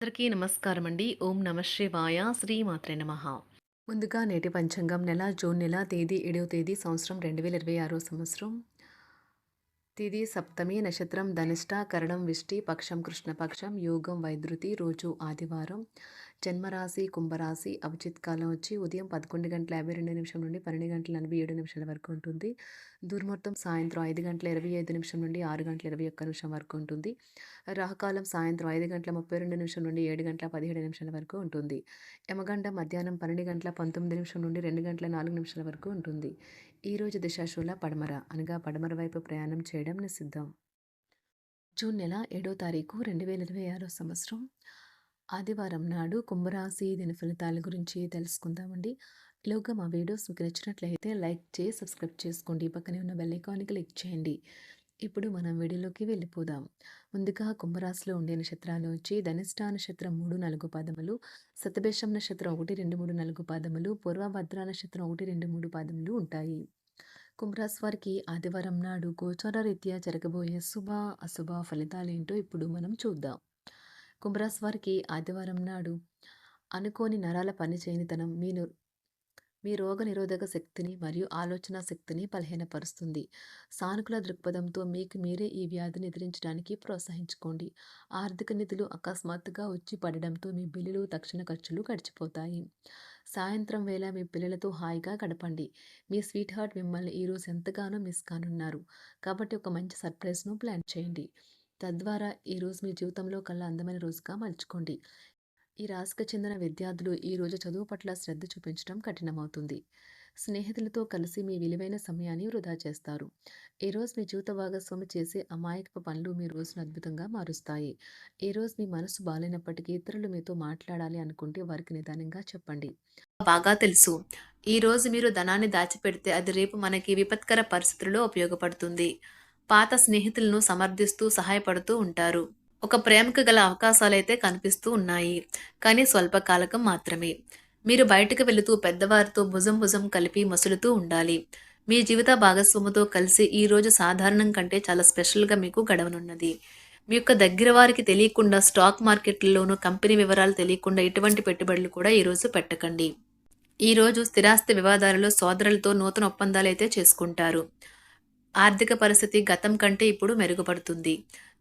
అందరికీ నమస్కారం అండి. ఓం నమ శివాయ. శ్రీమాత్రే నమః. ముందుగా నేటి పంచాంగం జూన్ నెల తేదీ 7వ తేదీ సంవత్సరం 2026 సంవత్సరం. తిథి సప్తమి, నక్షత్రం ధనిష్ట, కరణం విష్టి, పక్షం కృష్ణపక్షం, యోగం వైద్యుతి, రోజు ఆదివారం. జన్మరాశి కుంభరాశి. అభిజిత్ కాలం వచ్చి ఉదయం 11:52 నుండి 12:47 వరకు ఉంటుంది. దుర్ముహూర్తం సాయంత్రం 5:25 నుండి 6:21 వరకు ఉంటుంది. రాహుకాలం సాయంత్రం 5:32 నుండి 7:17 వరకు ఉంటుంది. యమగండం మధ్యాహ్నం 12:19 నుండి 2:04 వరకు ఉంటుంది. ఈరోజు దిశాశూల పడమర అనగా పడమర వైపు ప్రయాణం చేయడం నిషిద్ధం. జూన్ నెల 7వ తారీఖు 2026 సంవత్సరం ఆదివారం నాడు కుంభరాశి దిన ఫలితాల గురించి తెలుసుకుందామండి. ఈలోగా మా వీడియోస్ మీకు నచ్చినట్లయితే లైక్ చేసి సబ్స్క్రైబ్ చేసుకోండి. పక్కనే ఉన్న బెల్ ఐకాన్ని క్లిక్ చేయండి. ఇప్పుడు మనం వీడియోలోకి వెళ్ళిపోదాం. ముందుగా కుంభరాశిలో ఉండే నక్షత్రాలు వచ్చి ధనిష్ట నక్షత్రం 3, 4 పాదములు, శతభిషం నక్షత్రం 1, 2, 3, 4 పాదములు, పూర్వభద్ర నక్షత్రం 1, 2, 3 పాదములు ఉంటాయి. కుంభరాశి వారికి ఆదివారం నాడు గోచార రీత్యా జరగబోయే శుభ అశుభ ఫలితాలేంటో ఇప్పుడు మనం చూద్దాం. కుంభరాశి వారికి ఆదివారం నాడు అనుకోని నరాల పనిచేయనితనం మీ రోగ నిరోధక శక్తిని మరియు ఆలోచన శక్తిని బలహీనపరుస్తుంది. సానుకూల దృక్పథంతో మీకు మీరే ఈ వ్యాధిని ఎదిరించడానికి ప్రోత్సహించుకోండి. ఆర్థిక నిధులు అకస్మాత్తుగా వచ్చి పడడంతో మీ బిల్లులు, తక్షణ ఖర్చులు గడిచిపోతాయి. సాయంత్రం వేళ మీ పిల్లలతో హాయిగా గడపండి. మీ స్వీట్ హార్ట్ మిమ్మల్ని ఈరోజు ఎంతగానో మిస్ కానున్నారు. కాబట్టి ఒక మంచి సర్ప్రైజ్ను ప్లాన్ చేయండి. తద్వారా ఈరోజు మీ జీవితంలో కల్లా అందమైన రోజుగా మలుచుకోండి. ఈ రాశికి చెందిన విద్యార్థులు ఈరోజు చదువు పట్ల శ్రద్ధ చూపించడం కఠినమవుతుంది. స్నేహితులతో కలిసి మీ విలువైన సమయాన్ని వృధా చేస్తారు. ఈరోజు మీ జీవిత భాగస్వామి చేసే అమాయకపు పనులు మీ రోజును అద్భుతంగా మారుస్తాయి. ఈరోజు మీ మనసు బాలేనప్పటికీ ఇతరులు మీతో మాట్లాడాలి అనుకుంటే వారికి నిదానంగా చెప్పండి. బాగా తెలుసు, ఈరోజు మీరు ధనాన్ని దాచిపెడితే అది రేపు మనకి విపత్కర పరిస్థితుల్లో ఉపయోగపడుతుంది. పాత స్నేహితులను సమర్థిస్తూ సహాయపడుతూ ఉంటారు. ఒక ప్రేమకు గల అవకాశాలైతే కనిపిస్తూ ఉన్నాయి, కానీ స్వల్పకాలకం మాత్రమే. మీరు బయటకు వెళుతూ పెద్దవారితో భుజం భుజం కలిపి మసులుతూ ఉండాలి. మీ జీవిత భాగస్వామితో కలిసి ఈరోజు సాధారణం కంటే చాలా స్పెషల్గా మీకు గడవనున్నది. మీ యొక్క దగ్గర వారికి తెలియకుండా స్టాక్ మార్కెట్లలోనూ కంపెనీ వివరాలు తెలియకుండా ఎటువంటి పెట్టుబడులు కూడా ఈరోజు పెట్టకండి. ఈరోజు స్థిరాస్తి వివాదాలలో సోదరులతో నూతన ఒప్పందాలు అయితే చేసుకుంటారు. ఆర్థిక పరిస్థితి గతం కంటే ఇప్పుడు మెరుగుపడుతుంది.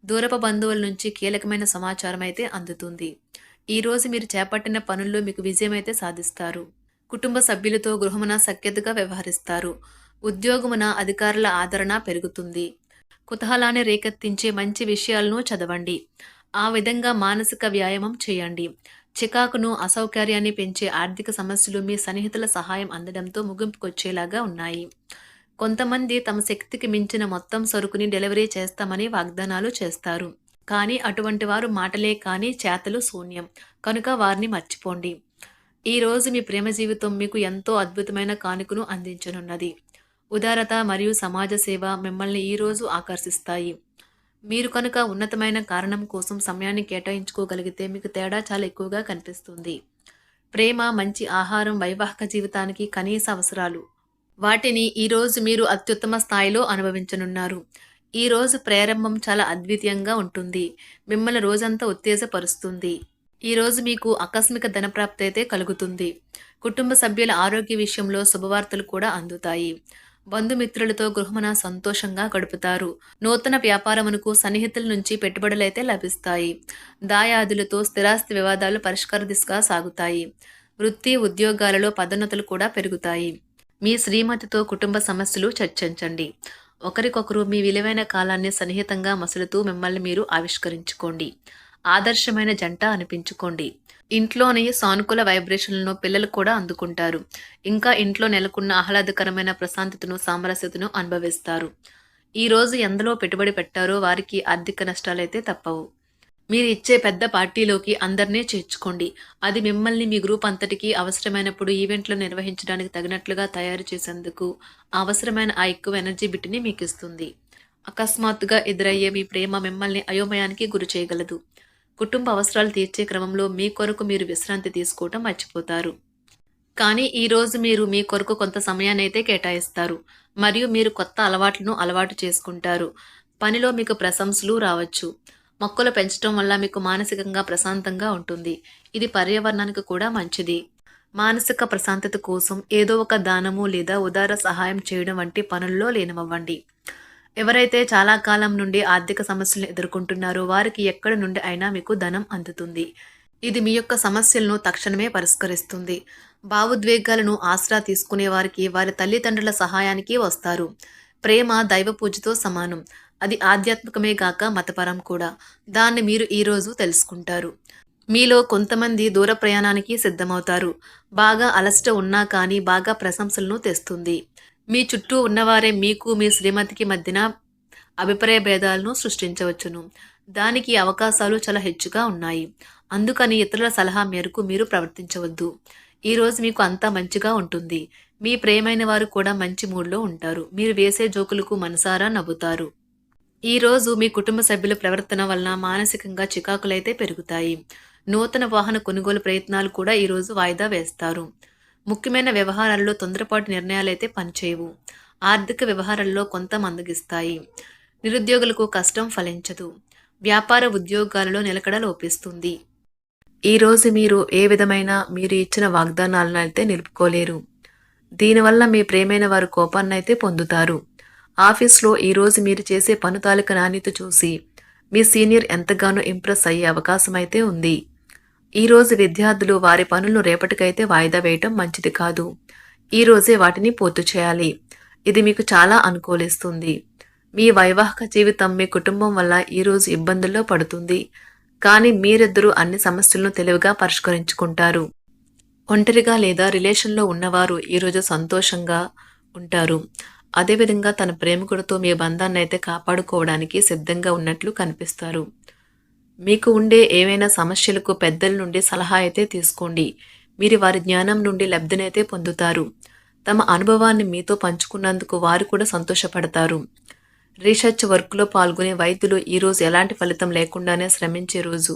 దూరపు బంధువుల నుంచి కీలకమైన సమాచారం అయితే అందుతుంది. ఈరోజు మీరు చేపట్టిన పనుల్లో మీకు విజయం అయితే సాధిస్తారు. కుటుంబ సభ్యులతో గృహమున సఖ్యతగా వ్యవహరిస్తారు. ఉద్యోగమున అధికారుల ఆదరణ పెరుగుతుంది. కుతూహలాన్ని రేకెత్తించే మంచి విషయాలను చదవండి. ఆ విధంగా మానసిక వ్యాయామం చేయండి. చికాకును, అసౌకర్యాన్ని పెంచే ఆర్థిక సమస్యలు మీ సన్నిహితుల సహాయం అందడంతో ముగింపుకొచ్చేలాగా ఉన్నాయి. కొంతమంది తమ శక్తికి మించిన మొత్తం సరుకుని డెలివరీ చేస్తామని వాగ్దానాలు చేస్తారు. కానీ అటువంటి వారు మాటలే కానీ చేతలు శూన్యం. కనుక వారిని మర్చిపోండి. ఈరోజు మీ ప్రేమ జీవితం మీకు ఎంతో అద్భుతమైన కానుకను అందించనున్నది. ఉదారత మరియు సమాజ సేవ మిమ్మల్ని ఈరోజు ఆకర్షిస్తాయి. మీరు కనుక ఉన్నతమైన కారణం కోసం సమయాన్ని కేటాయించుకోగలిగితే మీకు తేడా చాలా ఎక్కువగా కనిపిస్తుంది. ప్రేమ, మంచి ఆహారం వైవాహిక జీవితానికి కనీస అవసరాలు. వాటిని ఈరోజు మీరు అత్యుత్తమ స్థాయిలో అనుభవించనున్నారు. ఈరోజు ప్రారంభం చాలా అద్వితీయంగా ఉంటుంది. మిమ్మల్ని రోజంతా ఉత్తేజపరుస్తుంది. ఈరోజు మీకు ఆకస్మిక ధనప్రాప్తి అయితే కలుగుతుంది. కుటుంబ సభ్యుల ఆరోగ్య విషయంలో శుభవార్తలు కూడా అందుతాయి. బంధుమిత్రులతో గృహమున సంతోషంగా గడుపుతారు. నూతన వ్యాపారమునకు సన్నిహితుల నుంచి పెట్టుబడులైతే లభిస్తాయి. దాయాదులతో స్థిరాస్తి వివాదాలు పరిష్కార దిశగా సాగుతాయి. వృత్తి, ఉద్యోగాలలో పదోన్నతులు కూడా పెరుగుతాయి. మీ శ్రీమతితో కుటుంబ సమస్యలు చర్చించండి. ఒకరికొకరు మీ విలువైన కాలాన్ని సన్నిహితంగా మసులుతూ మిమ్మల్ని మీరు ఆవిష్కరించుకోండి. ఆదర్శమైన జంట అనిపించుకోండి. ఇంట్లోని సానుకూల వైబ్రేషన్లను పిల్లలు కూడా అందుకుంటారు. ఇంకా ఇంట్లో నెలకొన్న ఆహ్లాదకరమైన ప్రశాంతతను, సామరస్యతను అనుభవిస్తారు. ఈరోజు ఎందులో పెట్టుబడి పెట్టారో వారికి ఆర్థిక నష్టాలైతే తప్పవు. మీరు ఇచ్చే పెద్ద పార్టీలోకి అందరినీ చేర్చుకోండి. అది మిమ్మల్ని మీ గ్రూప్ అంతటికీ అవసరమైనప్పుడు ఈవెంట్లు నిర్వహించడానికి తగినట్లుగా తయారు చేసేందుకు అవసరమైన ఆ ఎక్కువ ఎనర్జీ బిట్ని మీకు ఇస్తుంది. అకస్మాత్తుగా ఎదురయ్యే మీ ప్రేమ మిమ్మల్ని అయోమయానికి గురి చేయగలదు. కుటుంబ అవసరాలు తీర్చే క్రమంలో మీ కొరకు మీరు విశ్రాంతి తీసుకోవటం మర్చిపోతారు. కానీ ఈరోజు మీరు మీ కొరకు కొంత సమయాన్ని అయితే కేటాయిస్తారు మరియు మీరు కొత్త అలవాట్లను అలవాటు చేసుకుంటారు. పనిలో మీకు ప్రశంసలు రావచ్చు. మొక్కలు పెంచడం వల్ల మీకు మానసికంగా ప్రశాంతంగా ఉంటుంది. ఇది పర్యావరణానికి కూడా మంచిది. మానసిక ప్రశాంతత కోసం ఏదో ఒక దానము లేదా ఉదార సహాయం చేయడం వంటి పనుల్లో లీనమవ్వండి. ఎవరైతే చాలా కాలం నుండి ఆర్థిక సమస్యలను ఎదుర్కొంటున్నారో వారికి ఎక్కడి నుండి అయినా మీకు ధనం అందుతుంది. ఇది మీ యొక్క సమస్యలను తక్షణమే పరిష్కరిస్తుంది. భావోద్వేగాలను ఆసరా తీసుకునే వారికి వారి తల్లిదండ్రుల సహాయానికి వస్తారు. ప్రేమ దైవ పూజతో సమానం. అది ఆధ్యాత్మికమే గాక మతపరం కూడా. దాన్ని మీరు ఈరోజు తెలుసుకుంటారు. మీలో కొంతమంది దూర ప్రయాణానికి సిద్ధమవుతారు. బాగా అలసట ఉన్నా కానీ బాగా ప్రశంసలను తెస్తుంది. మీ చుట్టూ ఉన్నవారే మీకు మీ శ్రీమతికి మధ్యన అభిప్రాయ భేదాలను సృష్టించవచ్చును. దానికి అవకాశాలు చాలా హెచ్చుగా ఉన్నాయి. అందుకని ఇతరుల సలహా మేరకు మీరు ప్రవర్తించవద్దు. ఈరోజు మీకు అంతా మంచిగా ఉంటుంది. మీ ప్రియమైన వారు కూడా మంచి మూడ్లో ఉంటారు. మీరు వేసే జోకులకు మనసారా నవ్వుతారు. ఈరోజు మీ కుటుంబ సభ్యుల ప్రవర్తన వలన మానసికంగా చికాకులైతే పెరుగుతాయి. నూతన వాహన కొనుగోలు ప్రయత్నాలు కూడా ఈరోజు వాయిదా వేస్తారు. ముఖ్యమైన వ్యవహారాల్లో తొందరపాటు నిర్ణయాలైతే పనిచేయవు. ఆర్థిక వ్యవహారాల్లో కొంత మందగిస్తాయి. నిరుద్యోగులకు కష్టం ఫలించదు. వ్యాపార ఉద్యోగాలలో నిలకడ లోపిస్తుంది. ఈరోజు మీరు ఏ విధమైన మీరు ఇచ్చిన వాగ్దానాలను అయితే నిలుపుకోలేరు. దీనివల్ల మీ ప్రేమైన వారు కోపాన్నైతే పొందుతారు. ఆఫీస్లో ఈరోజు మీరు చేసే పను తాలూకా నాణ్యత చూసి మీ సీనియర్ ఎంతగానో ఇంప్రెస్ అయ్యే అవకాశం అయితే ఉంది. ఈరోజు విద్యార్థులు వారి పనులను రేపటికైతే వాయిదా వేయటం మంచిది కాదు. ఈరోజే వాటిని పూర్తి చేయాలి. ఇది మీకు చాలా అనుకూలిస్తుంది. మీ వైవాహిక జీవితం మీ కుటుంబం వల్ల ఈరోజు ఇబ్బందుల్లో పడుతుంది. కానీ మీరిద్దరూ అన్ని సమస్యలను తెలివిగా పరిష్కరించుకుంటారు. ఒంటరిగా లేదా రిలేషన్లో ఉన్నవారు ఈరోజు సంతోషంగా ఉంటారు. అదేవిధంగా తన ప్రేమికుడితో మీ బంధాన్ని అయితే కాపాడుకోవడానికి సిద్ధంగా ఉన్నట్లు కనిపిస్తారు. మీకు ఉండే ఏవైనా సమస్యలకు పెద్దల నుండి సలహా అయితే తీసుకోండి. మీరు వారి జ్ఞానం నుండి లబ్ధినైతే పొందుతారు. తమ అనుభవాన్ని మీతో పంచుకున్నందుకు వారు కూడా సంతోషపడతారు. రీసెర్చ్ వర్క్లో పాల్గొనే వైద్యులు ఈరోజు ఎలాంటి ఫలితం లేకుండానే శ్రమించే రోజు.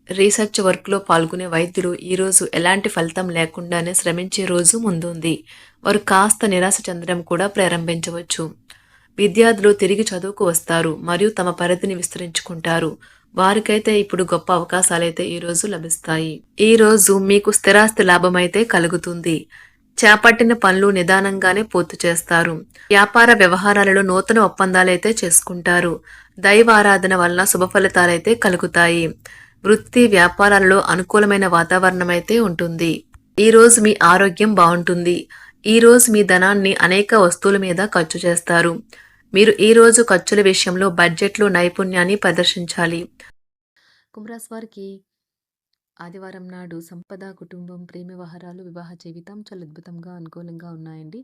రీసెర్చ్ వర్క్లో పాల్గొనే వైద్యులు ఈరోజు ఎలాంటి ఫలితం లేకుండానే శ్రమించే రోజు ముందుంది. వారు కాస్త నిరాశ చెందడం కూడా ప్రారంభించవచ్చు. విద్యార్థులు తిరిగి చదువుకు వస్తారు మరియు తమ పరిధిని విస్తరించుకుంటారు. వారికైతే ఇప్పుడు గొప్ప అవకాశాలైతే ఈరోజు లభిస్తాయి. ఈరోజు మీకు స్థిరాస్తి లాభమైతే కలుగుతుంది. చేపట్టిన పనులు నిదానంగానే పూర్తి చేస్తారు. వ్యాపార వ్యవహారాలలో నూతన ఒప్పందాలైతే చేసుకుంటారు. దైవ ఆరాధన వలన శుభ ఫలితాలైతే కలుగుతాయి. వృత్తి వ్యాపారాలలో అనుకూలమైన వాతావరణం అయితే ఉంటుంది. ఈరోజు మీ ఆరోగ్యం బాగుంటుంది. ఈరోజు మీ ధనాన్ని అనేక వస్తువుల మీద ఖర్చు చేస్తారు. మీరు ఈరోజు ఖర్చుల విషయంలో బడ్జెట్లో నైపుణ్యాన్ని ప్రదర్శించాలి. కుంభరాశి వారికి ఆదివారం నాడు సంపద, కుటుంబం, ప్రేమ వ్యవహారాలు, వివాహ జీవితం చాలా అద్భుతంగా అనుకూలంగా ఉన్నాయండి.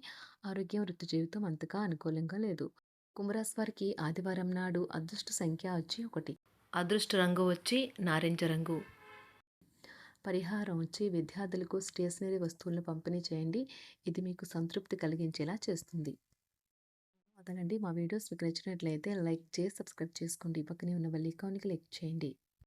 ఆరోగ్యం, వృత్తి జీవితం అంతగా అనుకూలంగా లేదు. కుంభరాశి వారికి ఆదివారం నాడు అదృష్ట సంఖ్య వచ్చి 1. అదృష్ట రంగు వచ్చి నారింజ రంగు. పరిహారం వచ్చి విద్యార్థులకు స్టేషనరీ వస్తువులను పంపిణీ చేయండి. ఇది మీకు సంతృప్తి కలిగించేలా చేస్తుంది. అదేనండి, మా వీడియోస్ మీకు నచ్చినట్లయితే లైక్ చేసి సబ్స్క్రైబ్ చేసుకోండి. పక్కనే ఉన్న బెల్ ఐకాన్కి క్లిక్ చేయండి.